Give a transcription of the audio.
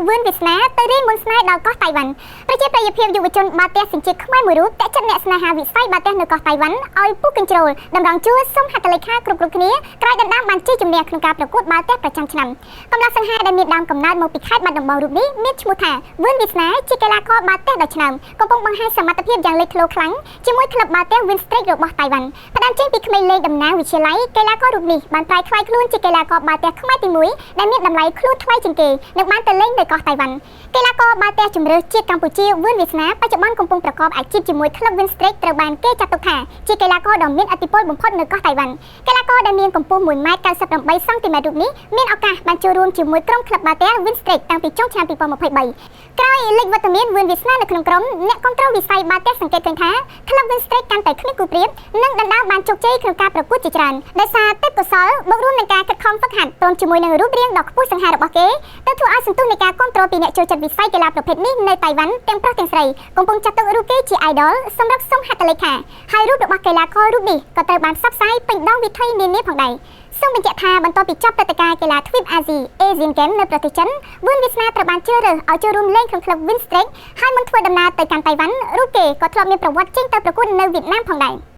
វឿនវាសនាទៅរៀនមុនស្នេហ៍ដល់កោះតៃវ៉ាន់ប្រជាប្រិយភាពយុវជនបាល់ទះសញ្ជាតិខ្មែរមួយរូបតែចិត្តអ្នកស្នេហាវិស័យបាល់ទះនៅកោះតៃវ៉ាន់ឲ្យពុះកញ្ជ្រោលតម្រង់ជួរសុំហត្ថលេខាគ្រប់គ្នាក្រោយដណ្ដើមបានជ័យជំនះក្នុងការប្រកួតបាល់ទះប្រចាំឆ្នាំកម្លាំងសង្ហាដែលមានដើមកំណើតមកពីខេត្តបាត់ដំបងរូបនេះមានឈ្មោះថាវឿនវាសនាជាកីឡាករបាល់ទះដ៏ឆ្នើមកំពុងបង្ហាញសមត្ថភាពយ៉ាងលេចធ្លោខ្លាំងជាមួយក្លឹបបាល់ទះ Winstreak របស់តៃវ៉ាន់ផ្ដើមចេញពីក្មេងលេងតំណាងវិទ្យាល័យកីឡាកររូបនេះបានប្រែក្លាយខ្លួនជាកីឡាករបាល់ទះខ្មែរទី1ដែលមានតម្លៃខ្លួនថ្លៃជាងគេនិងបានទៅលេងនៅកោះតៃវ៉ាន់កីឡាករបាល់ទះជម្រើសជាតិកម្ពុជាវឿនវាសនាបច្ចុប្បន្នកំពុងប្រកបអាជីពជាមួយក្លឹប Winstreak ត្រូវបានគេចាត់ទុកថាជាកីឡាករដ៏មានឥទ្ធិពលបំផុតនៅកោះតៃវ៉ាន់កីឡាករដែលមានកម្ពស់ 1.98 សង់ទីម៉ែត្ររូបនេះមានឱកាសបានចូលរួមជាមួយក្រុមក្លឹបបាល់ទះ Winstreak តាំងពីចុងឆ្នាំ2023ក្រោយលេចវត្តមានវឿនវាសនានៅក្នុងក្រុមអ្នកគ្រប់គ្រងវិស័យបាល់ទះសង្កេតឃើញថាក្លឹប Winstreak កាន់តែគ្មានគូប្រៀបនិងដណ្ដើមបានជោគជ័យក្នុងការប្រកួតជាច្រើនដោយសារទេពកោសល្យបូករួមនឹងការខិតខំហ្វឹកហាត់ព្រមជាមួយនឹងរូបរាងដ៏ខ្ពស់សង្ហារបស់គេទៅធ្វើឲ្យសន្ទុះនៃការគ្រប់គ្រងពីអ្នកចូលចិត្តវិស័យកីឡាប្រភេទនេះនៅតៃវ៉ាន់ទាំងប្រុសទាំងស្រីកំពុងចាត់ទុករូបគេជា idol សម្រាប់សុំហត្ថលេខាហើយរូបរបស់កីឡាកររូបនេះក៏ត្រូវបានផ្សព្វផ្សាយពេញដងវិថីនានាផងដែរសូមបញ្ជាក់ថាបន្ទាប់ពីចប់ព្រឹត្តិការណ៍កីឡាទ្វីបអាស៊ី Asian Games នៅប្រទេសចិនវឿនវាសនាត្រូវបានជ្រើសរើសឲ្យចូលរួមលេងក្នុងក្លឹប Winstreak ហើយមុនធ្វើដំណើរទៅកាន់តៃវ៉ាន់រូបគេក៏ធ្លាប់មានប្រវត្តិចេញទៅប្រកួតនៅវៀតណាមផងដែរ